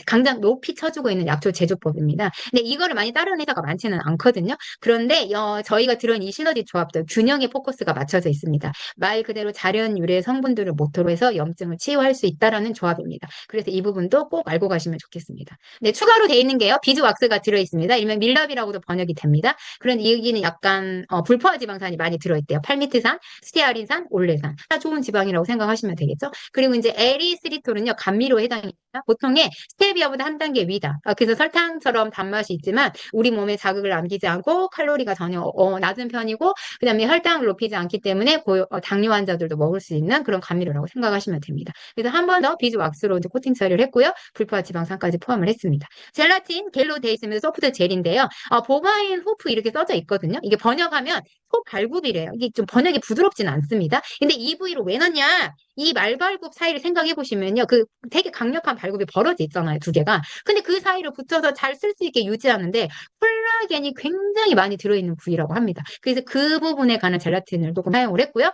당장 높이 쳐주고 있는 약초 제조법입니다. 근데 이거를 많이 다른 회사가 많지는 않거든요. 그런데, 저희가 들어있는 이 시너지 조합들, 균형의 포커스가 맞춰져 있습니다. 말 그대로 자연 유래 성분들을 모토로 해서 염증을 치유할 수 있다라는 조합입니다. 그래서 이 부분도 꼭 알고 가시면 좋겠습니다. 네, 추가로 되어 있는 게요, 비즈왁스가 들어있습니다. 일명 밀랍이라고도 번역이 됩니다. 그런 여기는 약간, 불포화 지방산이 많이 들어있대요. 팔미트산, 스테아린산, 올레산. 다 좋은 지방이라고 생각하시면 되겠죠. 그리고 이제 에리스리톨은요, 감미료에 해당입니다. 보통의 스테비아보다 한 단계 위다. 그래서 설탕처럼 단맛이 있지만 우리 몸에 자극을 남기지 않고 칼로리가 전혀 낮은 편이고 그다음에 혈당을 높이지 않기 때문에 당뇨 환자들도 먹을 수 있는 그런 감미료라고 생각하시면 됩니다. 그래서 한 번 더 비즈왁스로 코팅 처리를 했고요. 불포화 지방산까지 포함을 했습니다. 젤라틴 겔로 되어 있으면서 소프트 젤인데요. 보바인 호프 이렇게 써져 있거든요. 이게 번역하면 소발굽이래요. 이게 좀 번역이 부드럽진 않습니다. 근데 이 부위로 왜 넣냐? 이 말발굽 사이를 생각해 보시면요. 그 되게 강력한 발굽이 벌어져 있잖아요. 두 개가. 근데 그 사이를 붙여서 잘 쓸 수 있게 유지하는데 콜라겐이 굉장히 많이 들어있는 부위라고 합니다. 그래서 그 부분에 관한 젤라틴을 조금 사용을 했고요.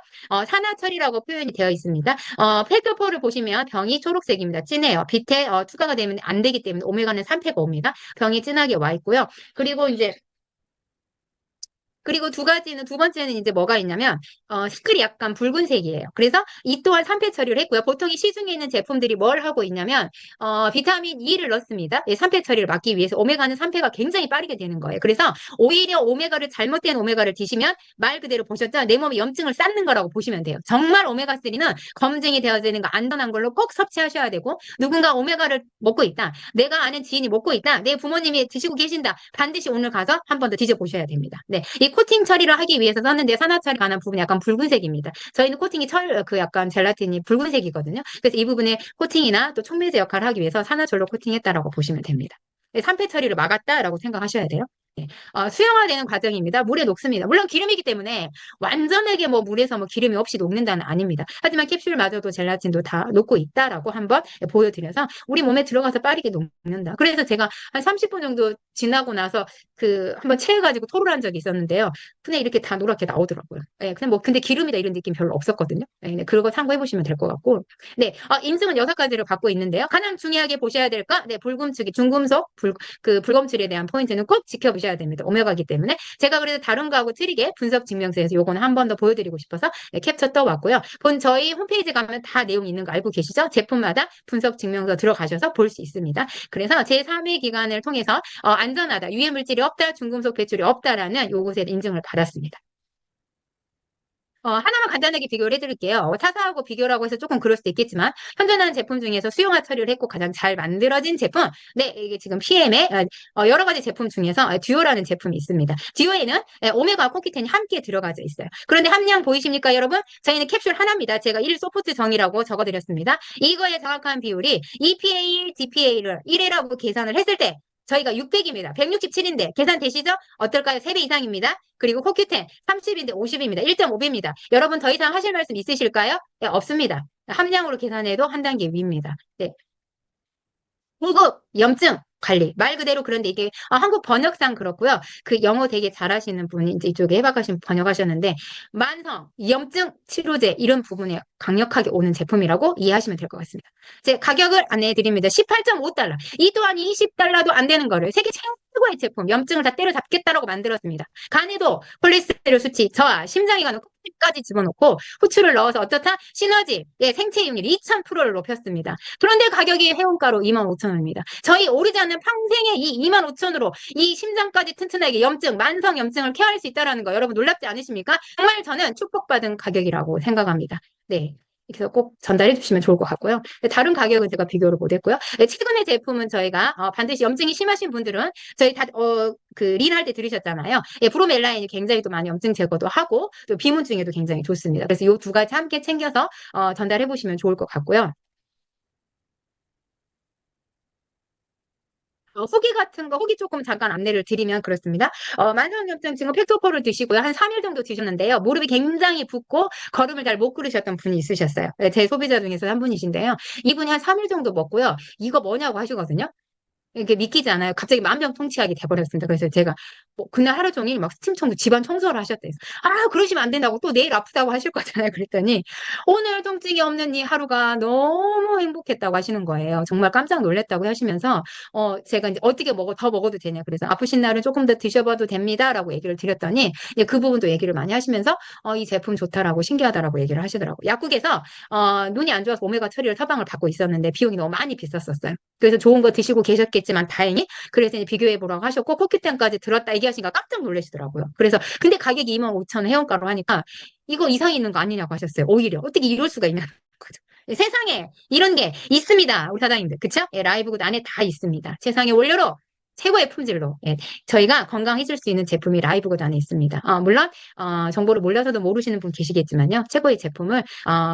산화철이라고 표현이 되어 있습니다. 팩터포를 보시면 병이 초록색입니다. 진해요. 빛에 투과가 되면 안 되기 때문에 오메가는 3패가 옵니다. 병이 진하게 와 있고요. 그리고 두 번째는 이제 뭐가 있냐면, 시클이 약간 붉은색이에요. 그래서 이 또한 산패 처리를 했고요. 보통 이 시중에 있는 제품들이 뭘 하고 있냐면, 비타민 E를 넣습니다. 예, 산패 처리를 막기 위해서 오메가는 산패가 굉장히 빠르게 되는 거예요. 그래서 오히려 잘못된 오메가를 드시면 말 그대로 보셨죠? 내 몸에 염증을 쌓는 거라고 보시면 돼요. 정말 오메가3는 검증이 되어지는 거 안전한 걸로 꼭 섭취하셔야 되고, 누군가 오메가를 먹고 있다. 내가 아는 지인이 먹고 있다. 내 부모님이 드시고 계신다. 반드시 오늘 가서 한 번 더 드셔보셔야 됩니다. 네. 이 코팅 처리를 하기 위해서 썼는데 산화 처리 관한 부분이 약간 붉은색입니다. 저희는 코팅이 약간 젤라틴이 붉은색이거든요. 그래서 이 부분에 코팅이나 또 촉매제 역할을 하기 위해서 산화철로 코팅했다라고 보시면 됩니다. 네, 산패 처리를 막았다라고 생각하셔야 돼요. 네. 수용화되는 과정입니다. 물에 녹습니다. 물론 기름이기 때문에 완전하게 뭐 물에서 뭐 기름이 없이 녹는다는 아닙니다. 하지만 캡슐마저도 젤라틴도 다 녹고 있다라고 한번 보여드려서 우리 몸에 들어가서 빠르게 녹는다. 그래서 제가 한 30분 정도 지나고 나서 한번 체해가지고 토를 한 적이 있었는데요. 그냥 이렇게 다 노랗게 나오더라고요. 네, 그냥 뭐 근데 기름이다 이런 느낌 별로 없었거든요. 네, 그거 참고해 보시면 될 것 같고. 네, 인증은 6가지를 갖고 있는데요. 가장 중요하게 보셔야 될 거, 네, 불금축이 중금속 불검출에 대한 포인트는 꼭 지켜보셔야 됩니다. 오메가이기 때문에. 제가 그래도 다른 거하고 틀리게 분석 증명서에서 요거는 한 번 더 보여드리고 싶어서 캡처 떠왔고요. 저희 홈페이지 가면 다 내용 있는 거 알고 계시죠? 제품마다 분석 증명서 들어가셔서 볼 수 있습니다. 그래서 제3의 기관을 통해서 안전하다, 유해 물질이 없다, 중금속 배출이 없다라는 요것에 인증을 받았습니다. 하나만 간단하게 비교를 해드릴게요. 타사하고 비교라고 해서 조금 그럴 수도 있겠지만, 현존하는 제품 중에서 수용화 처리를 했고 가장 잘 만들어진 제품. 네, 이게 지금 PM의 여러 가지 제품 중에서 듀오라는 제품이 있습니다. 듀오에는 오메가 코키텐이 함께 들어가져 있어요. 그런데 함량 보이십니까, 여러분? 저희는 캡슐 하나입니다. 제가 1소프트 정이라고 적어드렸습니다. 이거의 정확한 비율이 EPA, DPA를 1회라고 계산을 했을 때 저희가 600입니다. 167인데 계산되시죠? 어떨까요? 3배 이상입니다. 그리고 코큐텐 30인데 50입니다. 1.5배입니다. 여러분 더 이상 하실 말씀 있으실까요? 네, 없습니다. 함량으로 계산해도 한 단계 위입니다. 네. 고급 염증 관리 말 그대로. 그런데 이게 한국 번역상 그렇고요. 그 영어 되게 잘하시는 분이 이제 이쪽에 번역하셨는데 만성 염증 치료제 이런 부분에 강력하게 오는 제품이라고 이해하시면 될 것 같습니다. 제 가격을 안내해 드립니다. 18.5달러. 이 또한 $20도 안 되는 거를 세계 최고 최고의 제품, 염증을 다 때려잡겠다라고 만들었습니다. 간에도 콜레스테롤 수치 저하, 심장에 가는 까지 집어넣고 후추를 넣어서 어떻다? 시너지, 예, 생체 이용률 2000%를 높였습니다. 그런데 가격이 회원가로 25,000원입니다. 저희 오르지 않는 평생에 이 25,000원으로 이 심장까지 튼튼하게 염증, 만성 염증을 케어할 수 있다는 거 여러분 놀랍지 않으십니까? 정말 저는 축복받은 가격이라고 생각합니다. 네. 그래서 꼭 전달해 주시면 좋을 것 같고요. 다른 가격은 제가 비교를 못했고요. 최근의 제품은 저희가 반드시 염증이 심하신 분들은 저희 그 린할 때 들으셨잖아요. 예, 브로멜라인이 굉장히 또 많이 염증 제거도 하고 또 비문증에도 굉장히 좋습니다. 그래서 이 두 가지 함께 챙겨서 전달해 보시면 좋을 것 같고요. 후기 같은 거, 후기 조금 잠깐 안내를 드리면 그렇습니다. 만성염증 지금 팩토퍼를 드시고요. 한 3일 정도 드셨는데요. 무릎이 굉장히 붓고 걸음을 잘 못 걸으셨던 분이 있으셨어요. 네, 제 소비자 중에서 한 분이신데요. 이분이 한 3일 정도 먹고요. 이거 뭐냐고 하시거든요. 이게 믿기지 않아요. 갑자기 만병통치약이 돼버렸습니다. 그래서 제가 뭐 그날 하루 종일 막 스팀 청소, 집안 청소를 하셨대요. 아, 그러시면 안 된다고 또 내일 아프다고 하실 거잖아요. 그랬더니 오늘 통증이 없는 이 하루가 너무 행복했다고 하시는 거예요. 정말 깜짝 놀랐다고 하시면서 제가 이제 어떻게 더 먹어도 되냐. 그래서 아프신 날은 조금 더 드셔봐도 됩니다라고 얘기를 드렸더니 이제 그 부분도 얘기를 많이 하시면서 이 제품 좋다라고 신기하다라고 얘기를 하시더라고요. 약국에서 눈이 안 좋아서 오메가 처리를 처방을 받고 있었는데 비용이 너무 많이 비쌌었어요. 그래서 좋은 거 드시고 계셨겠지만 다행히 그래서 이제 비교해 보라고 하셨고 코큐텐까지 들었다 얘기하시니까 깜짝 놀라시더라고요. 그래서 근데 가격이 25,000원 회원가로 하니까 이거 이상 있는 거 아니냐고 하셨어요. 오히려 어떻게 이럴 수가 있냐는 거죠. 세상에 이런 게 있습니다. 우리 사장님들. 그쵸? 예, 라이브 굿 안에 다 있습니다. 세상에 올려로 최고의 품질로 예, 저희가 건강해질 수 있는 제품이 라이브 굿 안에 있습니다. 물론 정보를 몰라서도 모르시는 분 계시겠지만요. 최고의 제품을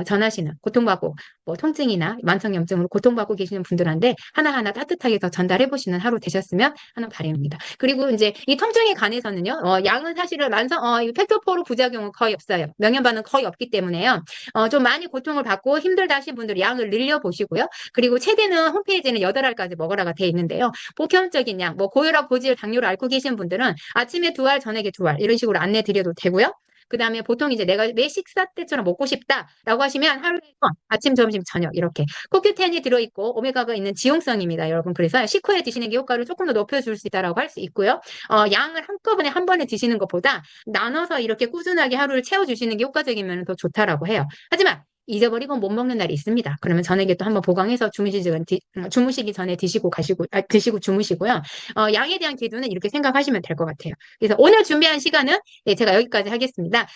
전하시는 고통받고 뭐 통증이나 만성염증으로 고통받고 계시는 분들한테 하나하나 따뜻하게 더 전달해 보시는 하루 되셨으면 하는 바람입니다. 그리고 이제 이 통증에 관해서는요. 양은 사실은 이 팩토포로 부작용은 거의 없어요. 명현반응 거의 없기 때문에요. 좀 많이 고통을 받고 힘들다 하신 분들 양을 늘려 보시고요. 그리고 최대는 홈페이지에는 8알까지 먹으라가 돼 있는데요. 복합적인 양, 뭐 고혈압, 고지혈, 당뇨를 앓고 계신 분들은 아침에 2알, 저녁에 2알 이런 식으로 안내 드려도 되고요. 그다음에 보통 이제 내가 매 식사 때처럼 먹고 싶다라고 하시면 하루에 한 번, 아침, 점심, 저녁 이렇게 코큐텐이 들어있고 오메가가 있는 지용성입니다, 여러분. 그래서 식후에 드시는 게 효과를 조금 더 높여줄 수 있다라고 할 수 있고요. 양을 한꺼번에 한 번에 드시는 것보다 나눠서 이렇게 꾸준하게 하루를 채워주시는 게 효과적이면 더 좋다라고 해요. 하지만 잊어버리고 못 먹는 날이 있습니다. 그러면 저녁에 또 한번 보강해서 주무시기 전에 드시고 주무시고요. 양에 대한 기준은 이렇게 생각하시면 될 것 같아요. 그래서 오늘 준비한 시간은 네, 제가 여기까지 하겠습니다.